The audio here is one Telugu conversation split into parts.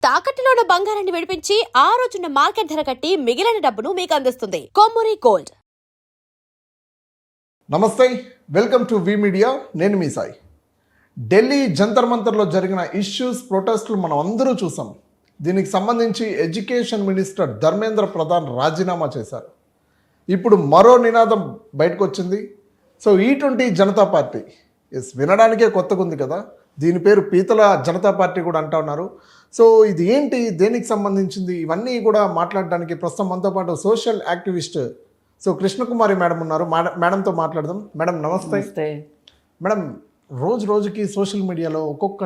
తాకట్టులో ఉన్న బంగారాన్ని విడిపించి ఆ రోజున్న మార్కెట్ ధర కట్టి మిగిలిన డబ్బును మీకు అందిస్తుంది కొమ్మూరి గోల్డ్. నమస్తే, వెల్కమ్ టు వి మీడియా. నేను మీ సాయి. ఢిల్లీ జంతర్ మంతర్లో జరిగిన ఇష్యూస్, ప్రొటెస్టులు మనం అందరూ చూసాం. దీనికి సంబంధించి ఎడ్యుకేషన్ మినిస్టర్ ధర్మేంద్ర ప్రధాన్ రాజీనామా చేశారు. ఇప్పుడు మరో నినాదం బయటకు వచ్చింది. సో E20 జనతా పార్టీ, వినడానికే కొత్తగా ఉంది కదా, దీని పేరు పీతల జనతా పార్టీ కూడా అంటా ఉన్నారు. సో ఇది ఏంటి, దేనికి సంబంధించింది, ఇవన్నీ కూడా మాట్లాడడానికి ప్రస్తుతం మనతో పాటు సోషల్ యాక్టివిస్ట్ కృష్ణకుమారి మేడం ఉన్నారు. మేడంతో మాట్లాడదాం. మేడం నమస్తే. మేడం, రోజుకి సోషల్ మీడియాలో ఒక్కొక్క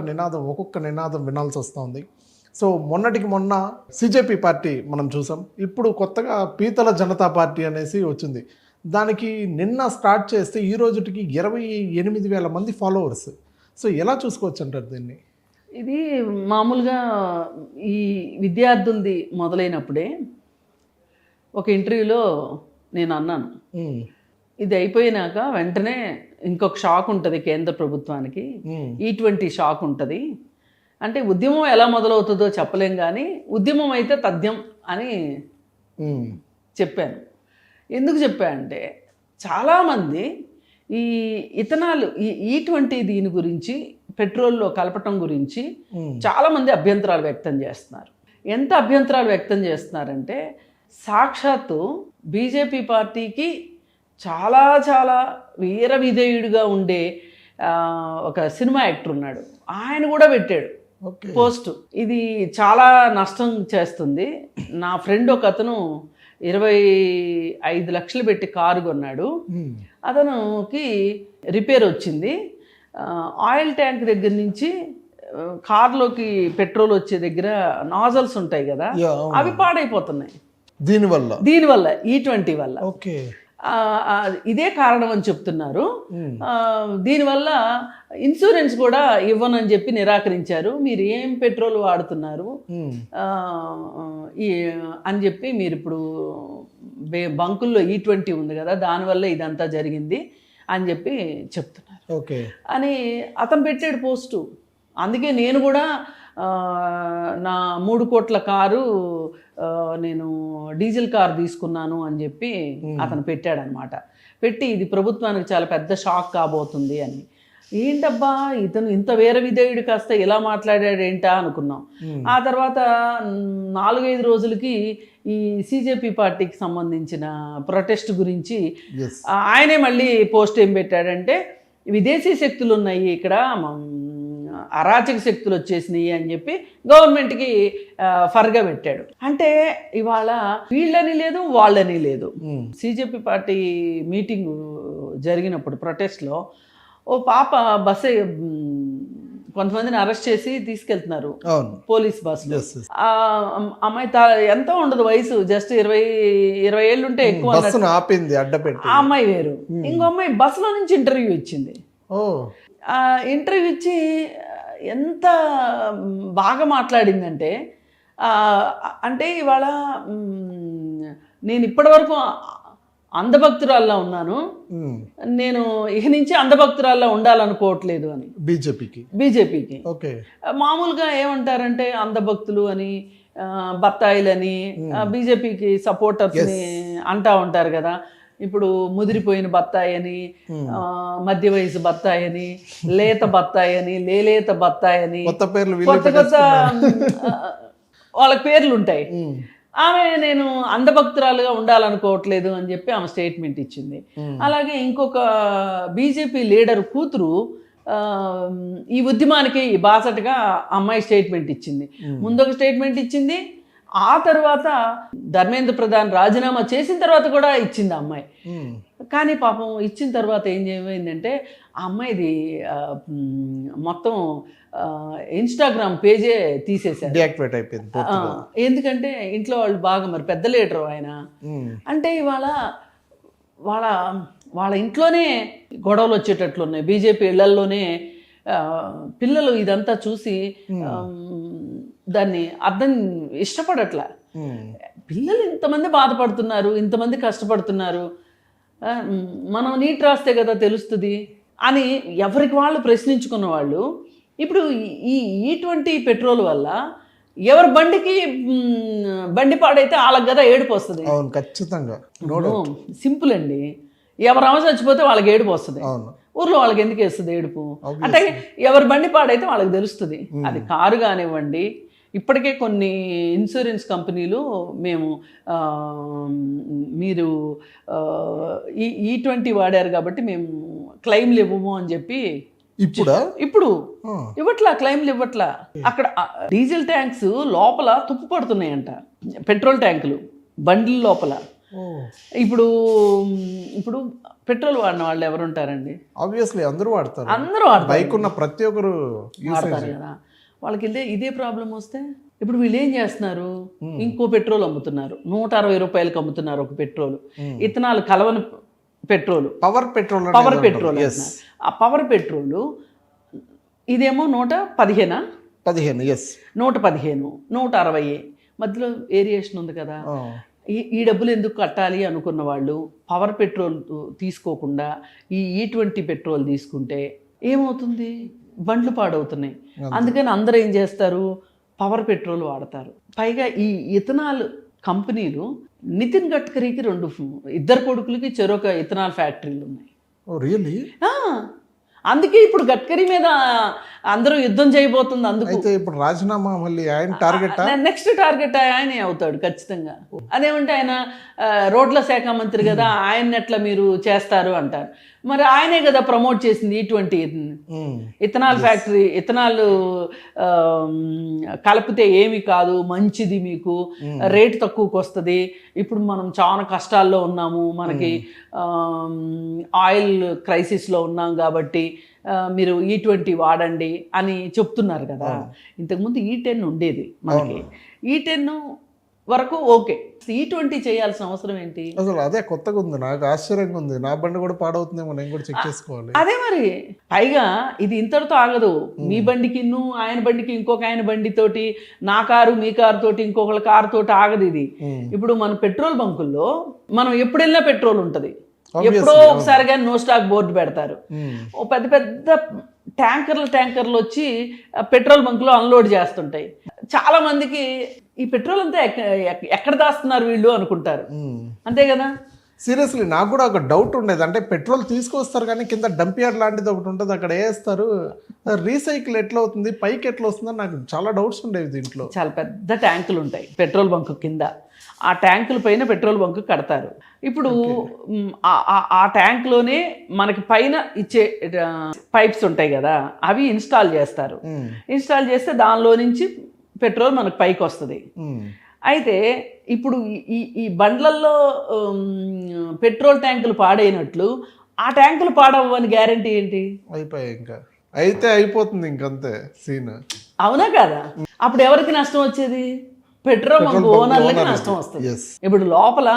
నినాదం వినాల్సి వస్తుంది. సో మొన్నటికి మొన్న CJP పార్టీ మనం చూసాం. ఇప్పుడు కొత్తగా పీతల జనతా పార్టీ అనేసి వచ్చింది. దానికి నిన్న స్టార్ట్ చేస్తే ఈ రోజుకి 28,000 మంది ఫాలోవర్స్. సో ఎలా చూసుకోవచ్చు అంటారు దీన్ని? ఇది మామూలుగా ఈ విద్యార్థులది మొదలైనప్పుడే ఒక ఇంటర్వ్యూలో నేను అన్నాను, ఇది అయిపోయినాక వెంటనే ఇంకొక షాక్ ఉంటుంది కేంద్ర ప్రభుత్వానికి, E20 షాక్ ఉంటుంది. అంటే ఉద్యమం ఎలా మొదలవుతుందో చెప్పలేం, కానీ ఉద్యమం అయితే తథ్యం అని చెప్పాను. ఎందుకు చెప్పానంటే చాలామంది ఈ ఇథనాల్ E20 దీని గురించి, పెట్రోల్లో కలపటం గురించి చాలామంది అభ్యంతరాలు వ్యక్తం చేస్తున్నారు. ఎంత అభ్యంతరాలు వ్యక్తం చేస్తున్నారంటే, సాక్షాత్తు బీజేపీ పార్టీకి చాలా చాలా వీర విధేయుడిగా ఉండే ఒక సినిమా యాక్టర్ ఉన్నాడు, ఆయన కూడా పెట్టాడు పోస్టు. ఇది చాలా నష్టం చేస్తుంది. నా ఫ్రెండ్ ఒక అతను 25 లక్షలు పెట్టి కారు కొన్నాడు. అతనుకి రిపేర్ వచ్చింది. ఆయిల్ ట్యాంక్ దగ్గర నుంచి కార్లోకి పెట్రోల్ వచ్చే దగ్గర నాజల్స్ ఉంటాయి కదా, అవి పాడైపోతున్నాయి దీనివల్ల E20 వల్ల. ఓకే, ఇదే కారణం అని చెప్తున్నారు. దీనివల్ల ఇన్సూరెన్స్ కూడా ఇవ్వనని చెప్పి నిరాకరించారు. మీరు ఏం పెట్రోల్ వాడుతున్నారు అని చెప్పి, మీరు ఇప్పుడు బంకుల్లో E20 ఉంది కదా, దానివల్ల ఇదంతా జరిగింది అని చెప్పి చెప్తున్నారు. ఓకే అని అతను పెట్టాడు పోస్టు. అందుకే నేను కూడా నా 3 కోట్ల కారు నేను డీజిల్ కారు తీసుకున్నాను అని చెప్పి అతను పెట్టాడనమాట. పెట్టి ఇది ప్రభుత్వానికి చాలా పెద్ద షాక్ కాబోతుంది అని. ఏంటబ్బా ఇతను ఇంత వేర విధేయుడు కాస్త ఇలా మాట్లాడాడేంటా అనుకున్నాం. ఆ తర్వాత 4-5 రోజులకి ఈ CJP పార్టీకి సంబంధించిన ప్రొటెస్ట్ గురించి ఆయనే మళ్ళీ పోస్ట్ ఏం పెట్టాడంటే, విదేశీ శక్తులు ఉన్నాయి ఇక్కడ, అరాచక శక్తులు వచ్చేసినాయి అని చెప్పి గవర్నమెంట్కి ఫర్గా పెట్టాడు. అంటే ఇవాళ వీళ్ళని లేదు వాళ్ళని లేదు. CJP పార్టీ మీటింగ్ జరిగినప్పుడు ప్రొటెస్ట్లో ఓ పాప బస్సు, కొంతమందిని అరెస్ట్ చేసి తీసుకెళ్తున్నారు పోలీస్ బస్సులో. అమ్మాయి ఎంతో ఉండదు వయసు, జస్ట్ 20 ఏళ్ళు ఉంటే ఎక్కువ. ఆ అమ్మాయి వేరు. ఇంకో అమ్మాయి బస్సులో నుంచి ఇంటర్వ్యూ ఇచ్చింది. ఇంటర్వ్యూ ఇచ్చి ఎంత బాగా మాట్లాడిందంటే, అంటే ఇవాళ నేను ఇప్పటివరకు అంధభక్తురాల్లా ఉన్నాను, నేను ఇక నుంచి అంధభక్తురాల్లా ఉండాలనుకోవట్లేదు అని బీజేపీకి. ఓకే, మామూలుగా ఏమంటారంటే అంధభక్తులు అని, బత్తాయిలని, బీజేపీకి సపోర్టర్స్ని అంటా ఉంటారు కదా. ఇప్పుడు ముదిరిపోయిన బత్తాయి అని, మధ్య వయసు బత్తాయి అని, లేత బత్తాయి అని, లేలేత బత్తాయి అని, కొత్త వాళ్ళకి పేర్లు ఉంటాయి. ఆమె నేను అంధభక్తురాలుగా ఉండాలనుకోవట్లేదు అని చెప్పి ఆమె స్టేట్మెంట్ ఇచ్చింది. అలాగే ఇంకొక బీజేపీ లీడర్ కూతురు ఈ ఉద్యమానికి బాసటగా అమ్మాయి స్టేట్మెంట్ ఇచ్చింది. ముందొక స్టేట్మెంట్ ఇచ్చింది, ఆ తర్వాత ధర్మేంద్ర ప్రధాన్ రాజీనామా చేసిన తర్వాత కూడా ఇచ్చింది ఆ అమ్మాయి. కానీ పాపం ఇచ్చిన తర్వాత ఏం ఏమైందంటే, ఆ అమ్మాయిది మొత్తం ఇన్స్టాగ్రామ్ పేజే తీసేశారు, డీయాక్టివేట్ అయిపోయింది. ఎందుకంటే ఇంట్లో వాళ్ళు బాగా, మరి పెద్ద లీడరు ఆయన. అంటే ఇవాళ వాళ్ళ ఇంట్లోనే గొడవలు వచ్చేటట్లున్నాయి. బీజేపీ ఇళ్లల్లోనే పిల్లలు ఇదంతా చూసి దాన్ని ఇష్టపడట్లా. పిల్లలు ఇంతమంది బాధపడుతున్నారు, ఇంతమంది కష్టపడుతున్నారు, మనం నీట్ రాస్తే కదా తెలుస్తుంది అని ఎవరికి వాళ్ళు ప్రశ్నించుకున్న వాళ్ళు ఇప్పుడు ఈ E20 పెట్రోల్ వల్ల ఎవరి బండికి బండి పాడైతే వాళ్ళకి కదా ఏడుపు వస్తుంది. అవును, ఖచ్చితంగా. సింపుల్ అండి. ఎవరు అమ్మ చచ్చిపోతే వాళ్ళకి ఏడుపు వస్తుంది. అవును, ఊర్లో వాళ్ళకి ఎందుకు వేస్తుంది ఏడుపు? అంటే ఎవరి బండి పాడైతే వాళ్ళకి తెలుస్తుంది. అది కారు కానివ్వండి, ఇప్పటికే కొన్ని ఇన్సూరెన్స్ కంపెనీలు మేము మీరు E20 వాడారు కాబట్టి మేము క్లెయిమ్లు ఇవ్వము అని చెప్పి ఇప్పుడు ఇవ్వట్లా, క్లెయిమ్లు ఇవ్వట్లా. అక్కడ డీజిల్ ట్యాంక్స్ లోపల తుప్పు పడుతున్నాయంట, పెట్రోల్ ట్యాంకులు బండ్ల లోపల. ఇప్పుడు ఇప్పుడు పెట్రోల్ వాడిన వాళ్ళు ఎవరు ఉంటారండి? ఆబ్వియస్లీ అందరూ వాడతారు. బైక్ ఉన్న ప్రతి ఒక్కరు వాడతారు కదా. వాళ్ళకి ఇదే ప్రాబ్లం వస్తే ఇప్పుడు వీళ్ళు ఏం చేస్తున్నారు? ఇంకో పెట్రోల్ అమ్ముతున్నారు, 160 రూపాయలకి అమ్ముతున్నారు ఒక పెట్రోల్. ఇథనాల్ కలవని పెట్రోల్, పవర్ పెట్రోల్. ఆ పవర్ పెట్రోల్ ఇదేమో 115, 115, 160 మధ్యలో వేరియేషన్ ఉంది కదా. ఈ డబ్బులు ఎందుకు కట్టాలి అనుకున్న వాళ్ళు పవర్ పెట్రోల్ తీసుకోకుండా ఈ E20 పెట్రోల్ తీసుకుంటే ఏమవుతుంది? బండ్లు పాడవుతున్నాయి. అందుకని అందరూ ఏం చేస్తారు? పవర్ పెట్రోల్ వాడతారు. పైగా ఈ ఇథనాల్ కంపెనీలు నితిన్ గడ్కరీకి ఇద్దరు కొడుకులకి చెరొక ఇథనాల్ ఫ్యాక్టరీలు ఉన్నాయి. రియల్లీ? అందుకే ఇప్పుడు గడ్కరీ మీద అందరూ యుద్ధం చేయబోతుంది. అందుకు ఇప్పుడు రాజీనామా మళ్ళీ ఆయన టార్గెట్, నెక్స్ట్ టార్గెట్ ఆయనే అవుతాడు ఖచ్చితంగా. అదేమంటే ఆయన రోడ్ల శాఖ మంత్రి కదా, ఆయన ఎట్లా మీరు చేస్తారు అంటారు. మరి ఆయనే కదా ప్రమోట్ చేసింది E20 ఇథనాల్ ఫ్యాక్టరీ. ఇథనాల్ కలిపితే ఏమి కాదు, మంచిది, మీకు రేటు తక్కువకి వస్తుంది. ఇప్పుడు మనం చాలా కష్టాల్లో ఉన్నాము, మనకి ఆయిల్ క్రైసిస్లో ఉన్నాం కాబట్టి మీరు E20 వాడండి అని చెప్తున్నారు కదా. ఇంతకుముందు E10 ఉండేది మనకి. E10 వరకు ఓకే, E20 చేయాల్సిన అవసరం ఏంటి? అసలు అదే కొత్తగా ఉంది, నాకు ఆశ్చర్యంగా ఉంది. నా బండి కూడా పాడవుతుందేమో, నేను కూడా చెక్ చేసుకోవాలి. అదే మరి. పైగా ఇది ఇంతటితో ఆగదు. మీ బండికి ఆయన బండికి ఇంకొక ఆయన బండితోటి, నా కారు మీ కారు తోటి ఇంకొకళ్ళ కారు తోటి ఆగదు ఇది. ఇప్పుడు మన పెట్రోల్ బంకుల్లో మనం ఎప్పుడు వెళ్ళినా పెట్రోల్ ఉంటుంది. ఎప్పుడో ఒకసారి కానీ నో స్టాక్ బోర్డు పెడతారు. ఓ పెద్ద పెద్ద ట్యాంకర్లు వచ్చి పెట్రోల్ బంకులో అన్లోడ్ చేస్తుంటాయి. చాలా మందికి ఈ పెట్రోల్ అంతా ఎక్కడ దాస్తున్నారు వీళ్ళు అనుకుంటారు. అంతే కదా. సీరియస్లీ నాకు కూడా ఒక డౌట్ ఉండేది. అంటే పెట్రోల్ తీసుకొస్తారు కానీ కింద డంప్ యార్డ్ లాంటిది ఒకటి ఉంటుంది, అక్కడ వేస్తారు. రీసైకిల్ ఎట్లా అవుతుంది, పైకి ఎట్లా వస్తుందని నాకు చాలా డౌట్స్ ఉండేవి. దీంట్లో చాలా పెద్ద ట్యాంకులు ఉంటాయి పెట్రోల్ బంకు కింద. ఆ ట్యాంకుల పైన పెట్రోల్ బంకు కడతారు. ఇప్పుడు ఆ ట్యాంక్లోనే మనకి పైన ఇచ్చే పైప్స్ ఉంటాయి కదా, అవి ఇన్స్టాల్ చేస్తారు. ఇన్స్టాల్ చేస్తే దానిలో నుంచి పెట్రోల్ మనకు పైకి వస్తుంది. అయితే ఇప్పుడు ఈ బండ్లల్లో పెట్రోల్ ట్యాంకులు పాడైనట్లు ఆ ట్యాంకులు పాడవని గ్యారంటీ ఏంటి? అయిపోయాయి, ఇంకా అయితే అయిపోతుంది, ఇంకంతే సీన్. అవునా కదా? అప్పుడు ఎవరికి నష్టం వచ్చేది? పెట్రోల్ బంక్ ఓనర్లకి నష్టం వస్తుంది. ఇప్పుడు లోపల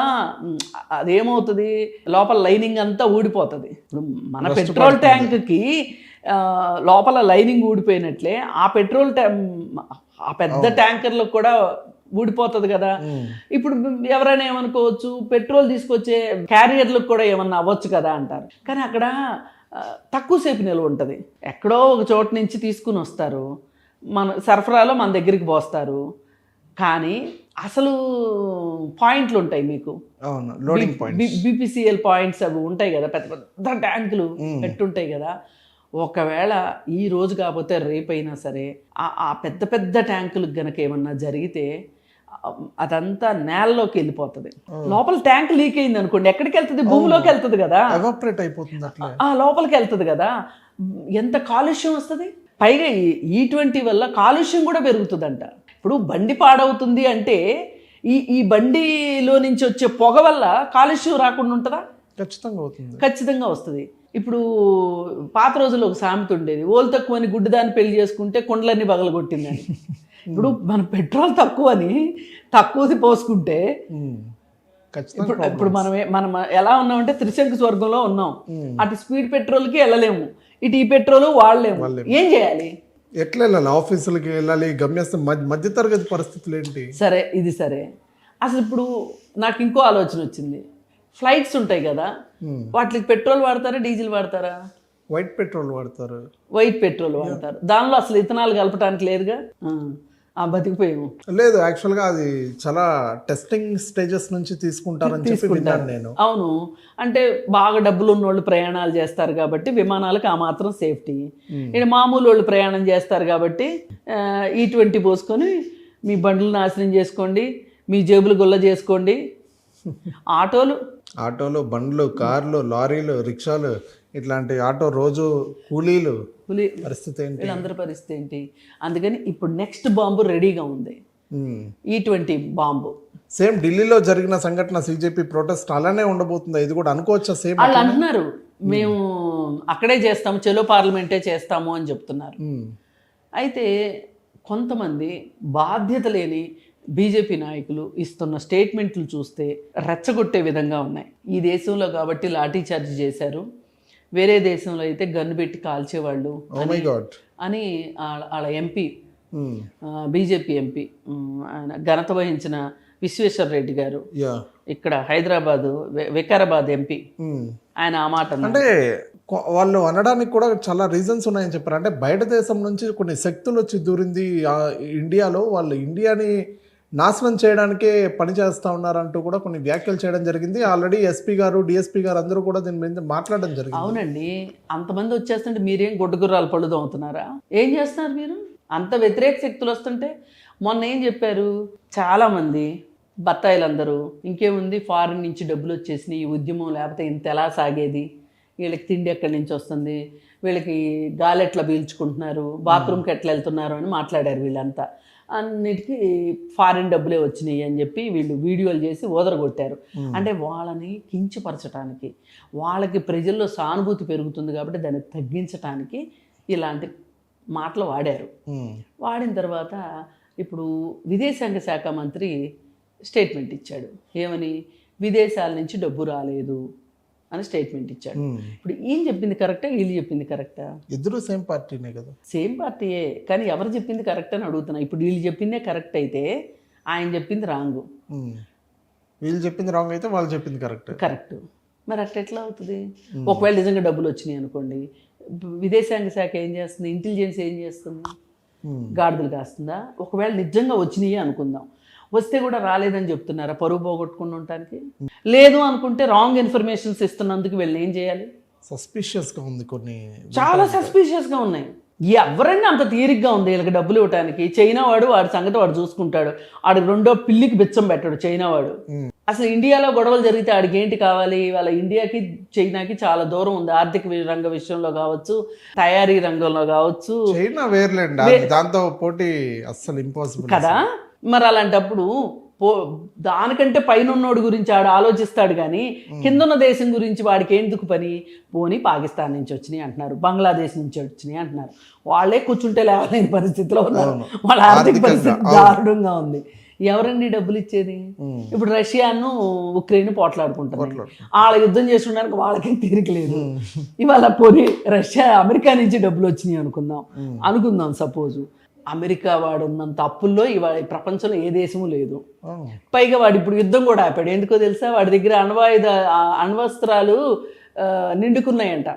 అదేమవుతుంది, లోపల లైనింగ్ అంతా ఊడిపోతుంది. ఇప్పుడు మన పెట్రోల్ ట్యాంక్కి లోపల లైనింగ్ ఊడిపోయినట్లే ఆ పెట్రోల్ ఆ పెద్ద ట్యాంకర్లకు కూడా ఊడిపోతుంది కదా. ఇప్పుడు ఎవరైనా ఏమనుకోవచ్చు, పెట్రోల్ తీసుకొచ్చే క్యారియర్లకు కూడా ఏమన్నా అవ్వచ్చు కదా అంటారు. కానీ అక్కడ తక్కువసేపు నిల్వ ఉంటుంది. ఎక్కడో ఒక చోట నుంచి తీసుకుని వస్తారు, మన సరఫరాలో మన దగ్గరికి పోస్తారు. కానీ అసలు పాయింట్లు ఉంటాయి మీకు, BPCL పాయింట్స్ అవి ఉంటాయి కదా, పెద్ద పెద్ద ట్యాంకులు పెట్టుంటాయి కదా. ఒకవేళ ఈ రోజు కాకపోతే రేపైనా సరే ఆ పెద్ద పెద్ద ట్యాంకులకు గనక ఏమన్నా జరిగితే అదంతా నేలలోకి వెళ్ళిపోతుంది. లోపల ట్యాంక్ లీక్ అయింది అనుకోండి, ఎక్కడికి వెళ్తుంది? భూమిలోకి వెళ్తుంది కదా, ఎవాపరేట్ అయిపోతుంది, లోపలికి వెళ్తుంది కదా. ఎంత కాలుష్యం వస్తుంది. పైగా E20 వల్ల కాలుష్యం కూడా పెరుగుతుందంట. ఇప్పుడు బండి పాడవుతుంది అంటే ఈ బండిలో నుంచి వచ్చే పొగ వల్ల కాలుష్యం రాకుండా ఉంటుందా? ఖచ్చితంగా వస్తుంది. ఇప్పుడు పాత రోజుల్లో ఒక సామెత ఉండేది, ఓలు తక్కువని గుడ్డిదాన్ని పెళ్లి చేసుకుంటే కొండలన్నీ పగలగొట్టిందని. ఇప్పుడు మన పెట్రోల్ తక్కువని తక్కువది పోసుకుంటే ఇప్పుడు మనం ఎలా ఉన్నామంటే త్రిశంకు స్వర్గంలో ఉన్నాం. అటు స్పీడ్ పెట్రోల్కి వెళ్ళలేము, ఇటు ఈ పెట్రోల్ వాడలేము. ఏం చేయాలి? ఎట్లా వెళ్ళాలి? ఆఫీసులకి వెళ్ళాలి, గమ్యస్థానం, మధ్యతరగతి పరిస్థితులు ఏంటి? సరే, ఇది సరే. అసలు ఇప్పుడు నాకు ఇంకో ఆలోచన వచ్చింది. ఫ్లైట్స్ ఉంటాయి కదా, వాటికి పెట్రోల్ వాడతారా డీజిల్ వాడతారా? వైట్ పెట్రోల్ వాడతారు. వైట్ పెట్రోల్ వాడతారు. దానిలో అసలు ఇథనాల్ కలపడానికి లేదుగా. బతికిపోయాము. లేదు, యాక్చువల్గా అది చాలా టెస్టింగ్ స్టేజెస్ నుంచి తీసుకుంటారని చెప్పి విన్నాను నేను. అవును, అంటే బాగా డబ్బులు ఉన్న వాళ్ళు ప్రయాణాలు చేస్తారు కాబట్టి విమానాలకు ఆ మాత్రం సేఫ్టీ. ఇక్కడ మామూలు వాళ్ళు ప్రయాణం చేస్తారు కాబట్టి E20 పోసుకొని మీ బండ్లు నాశనం చేసుకోండి, మీ జేబులు గుల్ల చేసుకోండి. ఆటోలు, బండ్లు, కార్లు, లారీలు, రిక్షాలు, ఇట్లాంటి ఆటో రోజు కూలీలు పరిస్థితి ఏంటి? వీళ్ళందరి పరిస్థితి ఏంటి? అందుకని ఇప్పుడు నెక్స్ట్ బాంబు రెడీగా ఉంది, E20 బాంబు. సేమ్ ఢిల్లీలో జరిగిన సంఘటన CJP ప్రొటెస్ట్ అలానే ఉండబోతుందా? ఇది కూడా అనుకోవచ్చా? సేమ్ వాళ్ళు అంటున్నారు మేము అక్కడే చేస్తాము, చెలో పార్లమెంటే చేస్తాము అని చెప్తున్నారు. అయితే కొంతమంది బాధ్యత లేని బీజేపీ నాయకులు ఇస్తున్న స్టేట్మెంట్లు చూస్తే రెచ్చగొట్టే విధంగా ఉన్నాయి. ఈ దేశంలో కాబట్టి లాఠీ చార్జ్ చేశారు, వేరే దేశంలో అయితే గన్ను పెట్టి కాల్చేవాళ్ళు అని వాళ్ళ ఎంపీ, బీజేపీ ఎంపీ, ఆయన ఘనత వహించిన విశ్వేశ్వర రెడ్డి గారు, ఇక్కడ హైదరాబాదు వికారాబాద్ ఎంపీ, ఆయన ఆ మాట అంటే వాళ్ళు అనడానికి కూడా చాలా రీజన్స్ ఉన్నాయని చెప్పారు. అంటే బయట దేశం నుంచి కొన్ని శక్తులు వచ్చి దూరింది ఇండియాలో, వాళ్ళు ఇండియాని నాశనం చేయడానికే పనిచేస్తూ ఉన్నారంటూ కూడా కొన్ని వ్యాఖ్యలు చేయడం జరిగింది. ఆల్రెడీ ఎస్పీ గారు, డిఎస్పీ గారు అందరూ కూడా దీని మీద మాట్లాడడం జరిగింది. అవునండి, అంతమంది వచ్చేస్తుంటే మీరేం గుడ్డగుర్రాలు పళ్ళుదో అవుతున్నారా? ఏం చేస్తున్నారు మీరు? అంత వ్యతిరేక శక్తులు వస్తుంటే మొన్న ఏం చెప్పారు, చాలామంది బత్తాయిలందరూ ఇంకేముంది ఫారిన్ నుంచి డబ్బులు వచ్చేసినాయి, ఈ ఉద్యమం లేకపోతే ఇంత ఎలా సాగేది, వీళ్ళకి తిండి ఎక్కడి నుంచి వస్తుంది, వీళ్ళకి గాలి ఎట్లా పీల్చుకుంటున్నారు, బాత్రూమ్కి ఎట్లా వెళ్తున్నారు అని మాట్లాడారు. వీళ్ళంతా అన్నిటికీ ఫారిన్ డబ్బులే వచ్చినాయి అని చెప్పి వీళ్ళు వీడియోలు చేసి ఓదరగొట్టారు. అంటే వాళ్ళని కించపరచడానికి, వాళ్ళకి ప్రజల్లో సానుభూతి పెరుగుతుంది కాబట్టి దాన్ని తగ్గించడానికి ఇలాంటి మాటలు వాడారు. వాడిన తర్వాత ఇప్పుడు విదేశాంగ శాఖ మంత్రి స్టేట్మెంట్ ఇచ్చాడు. ఏమని? విదేశాల నుంచి డబ్బు రాలేదు అని స్టేట్మెంట్ ఇచ్చాడు. ఇప్పుడు ఈయన చెప్పింది కరెక్టా, వీళ్ళు చెప్పింది కరెక్టా? ఇద్దరు సేమ్ పార్టీనే కదా. సేమ్ పార్టీయే, కానీ ఎవరు చెప్పింది కరెక్ట్ అని అడుగుతున్నా. ఇప్పుడు వీళ్ళు చెప్పిందే కరెక్ట్ అయితే ఆయన చెప్పింది రాంగ్, వీళ్ళు చెప్పింది రాంగ్ అయితే వాళ్ళు చెప్పింది కరెక్ట్. మరి అట్లా ఎట్లా అవుతుంది? ఒకవేళ నిజంగా డబ్బులు వచ్చినాయి అనుకోండి, విదేశాంగ శాఖ ఏం చేస్తుంది, ఇంటెలిజెన్స్ ఏం చేస్తుంది? గాడిదలు కాస్తుందా? ఒకవేళ నిజంగా వచ్చినాయి అనుకుందాం, వస్తే కూడా రాలేదని చెప్తున్నారా పరువు పోగొట్టుకుని ఉండటానికి? లేదు అనుకుంటే రాంగ్ ఇన్ఫర్మేషన్స్ ఇస్తున్నందుకు వీళ్ళు ఏం చేయాలి? సస్పిషియస్గా ఉంది, కొన్ని చాలా సస్పిషియస్గా ఉన్నాయి. ఎవరైనా అంత తీరిగ్గా ఉంది వీళ్ళకి డబ్బులు ఇవ్వడానికి? చైనా వాడు వాడి సంగతి వాడు చూసుకుంటాడు, ఆడికి రెండో పిల్లికి బిచ్చం పెట్టాడు చైనా వాడు. అసలు ఇండియాలో గొడవలు జరిగితే ఆడికి ఏంటి కావాలి? వాళ్ళ ఇండియాకి చైనాకి చాలా దూరం ఉంది, ఆర్థిక రంగ విషయంలో కావచ్చు, తయారీ రంగంలో కావచ్చు. చైనా వేర్లేండి, దాంతో పోటీ అస్సలు ఇంపాసిబుల్ కదా. మరి అలాంటప్పుడు దానికంటే పైన ఉన్నోడి గురించి ఆడు ఆలోచిస్తాడు కానీ కిందున్న దేశం గురించి వాడికి ఎందుకు పని? పోనీ పాకిస్తాన్ నుంచి వచ్చినాయి అంటున్నారు, బంగ్లాదేశ్ నుంచి వచ్చినాయి అంటున్నారు, వాళ్ళే కూర్చుంటే లేవలేని పరిస్థితిలో ఉన్నారు, వాళ్ళ ఆర్థిక పరిస్థితి దారుణంగా ఉంది. ఎవరండి డబ్బులు ఇచ్చేది? ఇప్పుడు రష్యాను ఉక్రెయిన్ పోట్లాడుకుంటున్నారు, వాళ్ళ యుద్ధం చేసుకోవడానికి వాళ్ళకేం తీరిక లేదు. ఇవాళ పోనీ రష్యా అమెరికా నుంచి డబ్బులు వచ్చినాయి అనుకుందాం సపోజు. అమెరికా వాడు ఉన్నంత అప్పుల్లో ఇవాళ ప్రపంచంలో ఏ దేశము లేదు. పైగా వాడు ఇప్పుడు యుద్ధం కూడా ఆపాడు. ఎందుకో తెలుసా? వాడి దగ్గర అణ్వస్త్రాలు నిండుకున్నాయంట.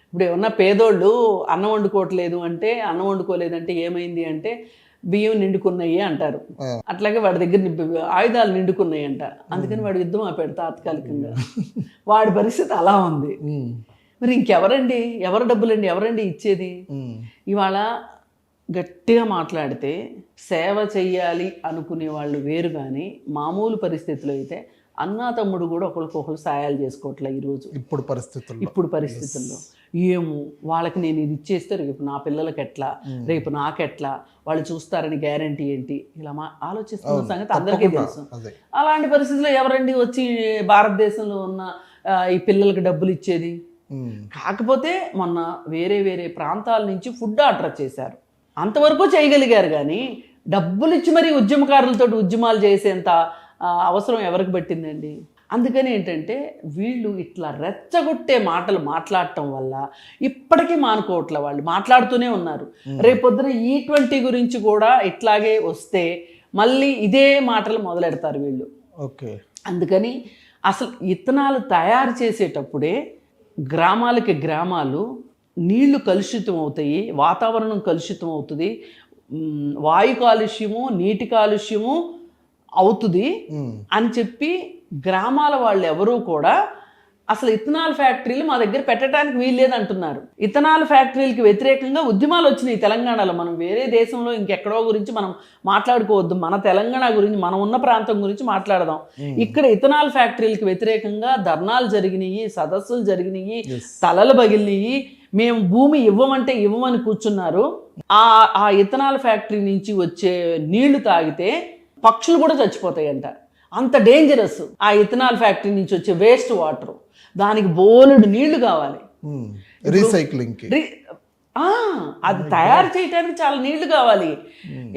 ఇప్పుడు ఏమన్నా పేదోళ్ళు అన్నం వండుకోవట్లేదు అంటే, అన్నం వండుకోలేదంటే ఏమైంది అంటే బియ్యం నిండుకున్నాయి అంటారు. అట్లాగే వాడి దగ్గర ఆయుధాలు నిండుకున్నాయంట, అందుకని వాడు యుద్ధం ఆపాడు తాత్కాలికంగా. వాడి పరిస్థితి అలా ఉంది. మరి ఇంకెవరండి? ఎవరు డబ్బులండి? ఎవరండి ఇచ్చేది? ఇవాళ గట్టిగా మాట్లాడితే సేవ చెయ్యాలి అనుకునే వాళ్ళు వేరు, కానీ మామూలు పరిస్థితుల్లో అయితే అన్నా తమ్ముడు కూడా ఒకరికొకరు సాయాలు చేసుకోవట్లే ఈరోజు. ఇప్పుడు పరిస్థితుల్లో ఏమో వాళ్ళకి నేను ఇది ఇచ్చేస్తే రేపు నా పిల్లలకి ఎట్లా, రేపు నాకెట్లా, వాళ్ళు చూస్తారని గ్యారంటీ ఏంటి? ఇలా ఆలోచిస్తున్న సంగతి అందరికీ తెలుసు. అలాంటి పరిస్థితుల్లో ఎవరండి వచ్చి భారతదేశంలో ఉన్న ఈ పిల్లలకి డబ్బులు ఇచ్చేది? కాకపోతే మొన్న వేరే ప్రాంతాల నుంచి ఫుడ్ ఆర్డర్ చేశారు, అంతవరకు చేయగలిగారు. కానీ డబ్బులు ఇచ్చి మరీ ఉద్యమకారులతో ఉద్యమాలు చేసేంత అవసరం ఎవరికి పట్టిందండి? అందుకని ఏంటంటే వీళ్ళు ఇట్లా రెచ్చగొట్టే మాటలు మాట్లాడటం వల్ల ఇప్పటికీ మానుకోవట్లే, వాళ్ళు మాట్లాడుతూనే ఉన్నారు. రేపొద్దున E20 గురించి కూడా ఇట్లాగే వస్తే మళ్ళీ ఇదే మాటలు మొదలెడతారు వీళ్ళు. అందుకని అసలు ఇత్తనాలు తయారు చేసేటప్పుడే గ్రామాలకి గ్రామాలు నీళ్లు కలుషితం అవుతాయి, వాతావరణం కలుషితం అవుతుంది, వాయు కాలుష్యము, నీటి కాలుష్యము అవుతుంది అని చెప్పి గ్రామాల వాళ్ళు ఎవరూ కూడా అసలు ఇథనాల్ ఫ్యాక్టరీలు మా దగ్గర పెట్టడానికి వీల్లేదు అంటున్నారు. ఇథనాల్ ఫ్యాక్టరీలకి వ్యతిరేకంగా ఉద్యమాలు వచ్చినాయి తెలంగాణలో. మనం వేరే దేశంలో ఇంకెక్కడో గురించి మనం మాట్లాడుకోవద్దు, మన తెలంగాణ గురించి, మనం ఉన్న ప్రాంతం గురించి మాట్లాడదాం. ఇక్కడ ఇథనాల్ ఫ్యాక్టరీలకి వ్యతిరేకంగా ధర్నాలు జరిగినాయి, సదస్సులు జరిగినాయి, తలలు పగిలినాయి. మేము భూమి ఇవ్వమంటే ఇవ్వమని కూర్చున్నారు. ఆ ఇథనాల్ ఫ్యాక్టరీ నుంచి వచ్చే నీళ్లు తాగితే పక్షులు కూడా చచ్చిపోతాయంట. అంత డేంజరస్ ఆ ఇథనాల్ ఫ్యాక్టరీ నుంచి వచ్చే వేస్ట్ వాటర్. దానికి బోలెడు నీళ్లు కావాలి, రీసైక్లింగ్, అది తయారు చేయడానికి చాలా నీళ్లు కావాలి.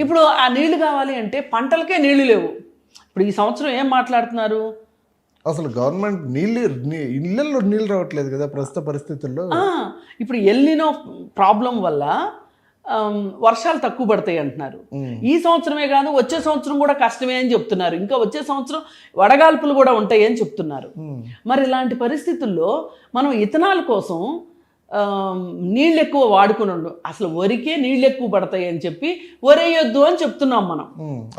ఇప్పుడు ఆ నీళ్లు కావాలి అంటే పంటలకే నీళ్లు లేవు. ఇప్పుడు ఈ సంవత్సరం ఏం మాట్లాడుతున్నారు, అసలు గవర్నమెంట్ ఇళ్ళల్లో నీళ్ళు రావట్లేదు కదా ప్రస్తుత పరిస్థితుల్లో. ఇప్పుడు ఎల్నినో ప్రాబ్లం వల్ల వర్షాలు తక్కువ పడతాయి అంటున్నారు. ఈ సంవత్సరమే కాదు, వచ్చే సంవత్సరం కూడా కష్టమే అని చెప్తున్నారు. ఇంకా వచ్చే సంవత్సరం వడగాల్పులు కూడా ఉంటాయి అని చెప్తున్నారు. మరి ఇలాంటి పరిస్థితుల్లో మనం ఇథనాల్ కోసం నీళ్ళు ఎక్కువ వాడుకుని ఉండు, అసలు వరికే నీళ్ళు ఎక్కువ పడతాయి అని చెప్పి వరేయొద్దు అని చెప్తున్నాం మనం.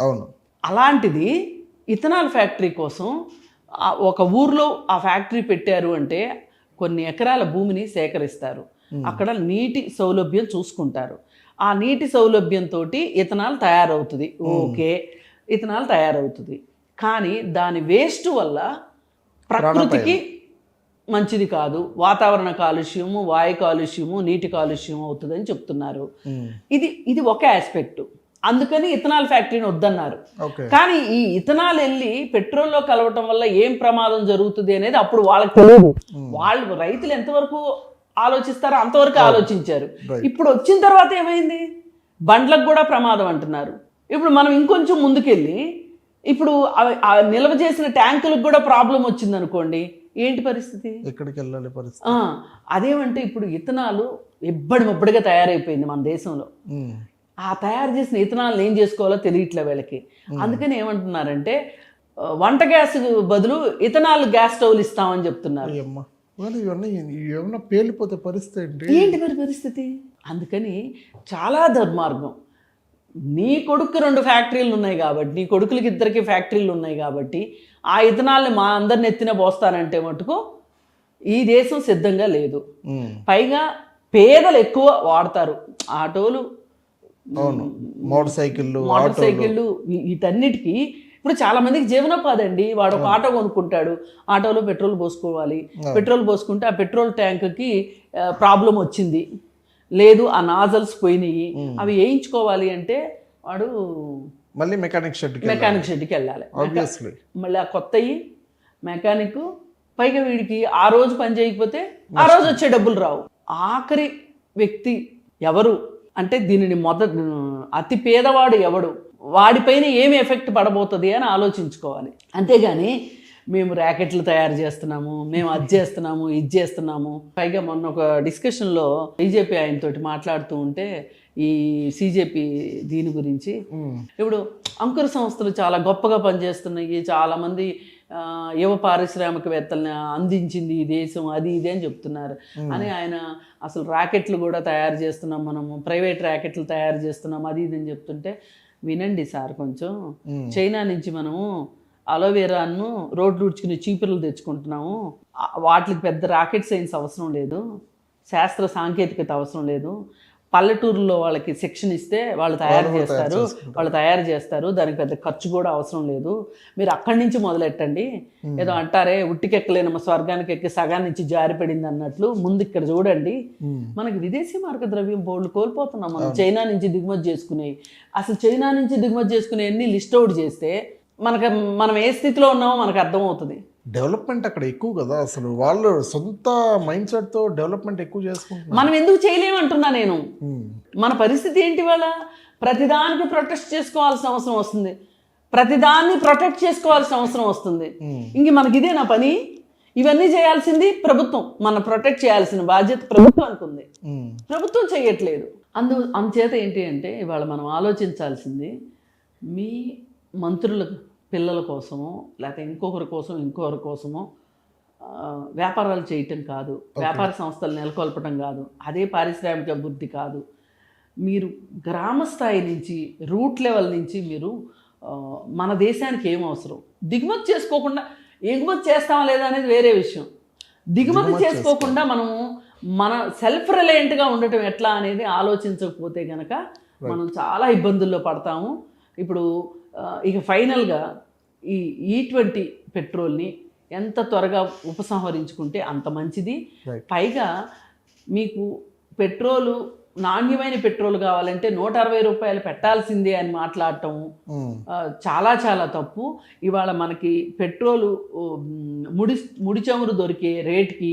అవును. అలాంటిది ఇథనాల్ ఫ్యాక్టరీ కోసం ఒక ఊర్లో ఆ ఫ్యాక్టరీ పెట్టారు అంటే కొన్ని ఎకరాల భూమిని సేకరిస్తారు, అక్కడ నీటి సౌలభ్యం చూసుకుంటారు. ఆ నీటి సౌలభ్యంతో ఇథనాల్ తయారవుతుంది. ఓకే, ఇథనాల్ తయారవుతుంది. కానీ దాని వేస్ట్ వల్ల ప్రకృతికి మంచిది కాదు, వాతావరణ కాలుష్యము, వాయు కాలుష్యము, నీటి కాలుష్యం అవుతుందని చెప్తున్నారు. ఇది ఒక ఆస్పెక్ట్. అందుకని ఇథనాల్ ఫ్యాక్టరీని వద్దన్నారు. కానీ ఈ ఇథనాల్ వెళ్ళి పెట్రోల్లో కలవటం వల్ల ఏం ప్రమాదం జరుగుతుంది అనేది అప్పుడు వాళ్ళకి తెలియదు. వాళ్ళు రైతులు ఎంతవరకు ఆలోచిస్తారో అంతవరకు ఆలోచించారు. ఇప్పుడు వచ్చిన తర్వాత ఏమైంది, బండ్లకు కూడా ప్రమాదం అంటున్నారు. ఇప్పుడు మనం ఇంకొంచెం ముందుకెళ్ళి ఇప్పుడు నిల్వ చేసిన ట్యాంకులకు కూడా ప్రాబ్లం వచ్చింది అనుకోండి, ఏంటి పరిస్థితి, ఎక్కడికి వెళ్ళాలి పరిస్థితి? అదేమంటే ఇప్పుడు ఇథనాలు ఎబ్బడిమబ్బడిగా తయారైపోయింది మన దేశంలో. ఆ తయారు చేసిన ఇథనాల్ని ఏం చేసుకోవాలో తెలియట్లే వీళ్ళకి. అందుకని ఏమంటున్నారంటే వంట గ్యాస్ బదులు ఇథనాల్ గ్యాస్ స్టవ్లు ఇస్తామని చెప్తున్నారు. ఏమన్నా పేలిపోతే పరిస్థితి ఏంటి మరి పరిస్థితి? అందుకని చాలా దుర్మార్గం. నీ కొడుకు 2 ఫ్యాక్టరీలు ఉన్నాయి కాబట్టి, నీ కొడుకులకి 2 ఫ్యాక్టరీలు ఉన్నాయి కాబట్టి ఆ ఇథనాల్ని మా అందరిని ఎత్తిన పోస్తానంటే మటుకు ఈ దేశం సిద్ధంగా లేదు. పైగా పేదలు ఎక్కువ వాడతారు, ఆటోలు, మోటార్ సైకిళ్ళు, వీటన్నిటికీ. ఇప్పుడు చాలా మందికి జీవనోపాధి అండి. వాడు ఒక ఆటో కొనుక్కుంటాడు, ఆటోలో పెట్రోల్ పోసుకోవాలి. పెట్రోల్ పోసుకుంటే ఆ పెట్రోల్ ట్యాంక్కి ప్రాబ్లం వచ్చింది, లేదు ఆ నాజల్స్ పోయినాయి, అవి వేయించుకోవాలి అంటే వాడు మళ్ళీ మెకానిక్ షెడ్కి వెళ్ళాలి. మళ్ళీ ఆ కొత్తవి మెకానిక్, పైగా వీడికి ఆ రోజు పని చేయకపోతే ఆ రోజు వచ్చే డబ్బులు రావు. ఆఖరి వ్యక్తి ఎవరు అంటే దీనిని అతి పేదవాడు ఎవడు, వాడిపైన ఏమి ఎఫెక్ట్ పడబోతుంది అని ఆలోచించుకోవాలి. అంతేగాని మేము ర్యాకెట్లు తయారు చేస్తున్నాము, మేము అది చేస్తున్నాము, ఇది చేస్తున్నాము. పైగా మొన్న ఒక డిస్కషన్లో బీజేపీ ఆయనతోటి మాట్లాడుతూ ఉంటే ఈ సిజేపీ దీని గురించి, ఇప్పుడు అంకుర సంస్థలు చాలా గొప్పగా పనిచేస్తున్నాయి, చాలామంది యువ పారిశ్రామికవేత్తల్ని అందించింది ఈ దేశం, అది ఇది అని చెప్తున్నారు. అని ఆయన అసలు ర్యాకెట్లు కూడా తయారు చేస్తున్నాం, మనము ప్రైవేట్ ర్యాకెట్లు తయారు చేస్తున్నాం, అది ఇది అని చెప్తుంటే, వినండి సార్ కొంచెం, చైనా నుంచి మనము అలోవెరాను రోడ్లు ఉడ్చుకునే చీపుర్లు తెచ్చుకుంటున్నాము, వాటికి పెద్ద రాకెట్ సైన్స్ అవసరం లేదు, శాస్త్ర సాంకేతికత అవసరం లేదు, పల్లెటూరులో వాళ్ళకి శిక్షణ ఇస్తే వాళ్ళు తయారు చేస్తారు, దానికి పెద్ద ఖర్చు కూడా అవసరం లేదు, మీరు అక్కడి నుంచి మొదలెట్టండి. ఏదో అంటారే ఉట్టికెక్కలేనమ్మ స్వర్గానికి ఎక్కి సగాన్ని నుంచి జారిపడింది అన్నట్లు, ముందు ఇక్కడ చూడండి, మనకి విదేశీ మార్గ ద్రవ్యం బోర్డులు కోల్పోతున్నాం మనం చైనా నుంచి దిగుమతి చేసుకునేవి. అసలు చైనా నుంచి దిగుమతి చేసుకునే అన్ని లిస్ట్ అవుట్ చేస్తే మనం ఏ స్థితిలో ఉన్నామో మనకు అర్థమవుతుంది. డెవలప్మెంట్ అక్కడ ఎక్కువ కదా, అసలు వాళ్ళు సొంత మైండ్ సెట్ తో డెవలప్మెంట్ ఎక్కువ చేసుకుంటున్నారు. మనం ఎందుకు చేయలేమంటున్నా నేను. మన పరిస్థితి ఏంటి, వాళ్ళ ప్రతిదానికి ప్రొటెస్ట్ చేసుకోవాల్సిన అవసరం వస్తుంది, ప్రతిదాన్ని ప్రొటెక్ట్ చేసుకోవాల్సిన అవసరం వస్తుంది. ఇంక మనకి ఇదే నా పని, ఇవన్నీ చేయాల్సింది ప్రభుత్వం, మన ప్రొటెక్ట్ చేయాల్సిన బాధ్యత ప్రభుత్వానికి ఉంది, ప్రభుత్వం చేయట్లేదు. అందుచేత ఏంటి అంటే ఇవాళ మనం ఆలోచించాల్సింది, మీ మంత్రుల పిల్లల కోసమో లేకపోతే ఇంకొకరి కోసమో వ్యాపారాలు చేయటం కాదు, వ్యాపార సంస్థలు నెలకొల్పటం కాదు, అదే పారిశ్రామిక అభివృద్ధి కాదు. మీరు గ్రామ స్థాయి నుంచి రూట్ లెవెల్ నుంచి మీరు మన దేశానికి ఏం అవసరం, దిగుమతి చేసుకోకుండా ఎగుమతి చేస్తామా లేదా అనేది వేరే విషయం. దిగుమతి చేసుకోకుండా మనము మన సెల్ఫ్ రిలయంట్గా ఉండటం ఎట్లా అనేది ఆలోచించకపోతే కనుక మనం చాలా ఇబ్బందుల్లో పడతాము. ఇప్పుడు ఇక ఫైనల్గా ఈ E20 పెట్రోల్ని ఎంత త్వరగా ఉపసంహరించుకుంటే అంత మంచిది. పైగా మీకు పెట్రోలు నాణ్యమైన పెట్రోల్ కావాలంటే 160 రూపాయలు పెట్టాల్సిందే అని మాట్లాడటం చాలా చాలా తప్పు. ఇవాళ మనకి పెట్రోలు ముడి చమురు దొరికే రేట్కి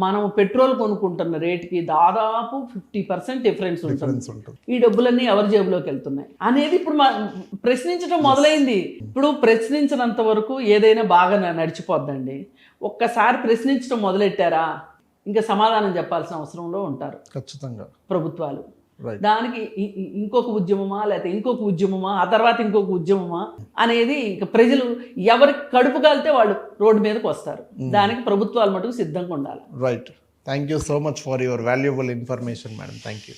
మనం పెట్రోల్ కొనుక్కుంటున్న రేట్కి దాదాపు 50% డిఫరెన్స్ ఉంటుంది. ఈ డబ్బులన్నీ ఎవరి జేబులోకి వెళ్తున్నాయి అనేది ఇప్పుడు ప్రశ్నించడం మొదలైంది. ఇప్పుడు ప్రశ్నించినంత వరకు ఏదైనా బాగా నడిచిపోద్దండి. ఒక్కసారి ప్రశ్నించడం మొదలెట్టారా ఇంకా సమాధానం చెప్పాల్సిన అవసరంలో ఉంటారు ఖచ్చితంగా ప్రభుత్వాలు. దానికి ఇంకొక ఉద్యమమా లేకపోతే ఇంకొక ఉద్యమమా ఆ తర్వాత ఇంకొక ఉద్యమమా అనేది ఇంకా ప్రజలు ఎవరికి కడుపు కాలితే వాళ్ళు రోడ్డు మీదకి వస్తారు. దానికి ప్రభుత్వాలు మటుకు సిద్ధంగా ఉండాలి. Right. Thank you so much for your valuable information madam. Thank you.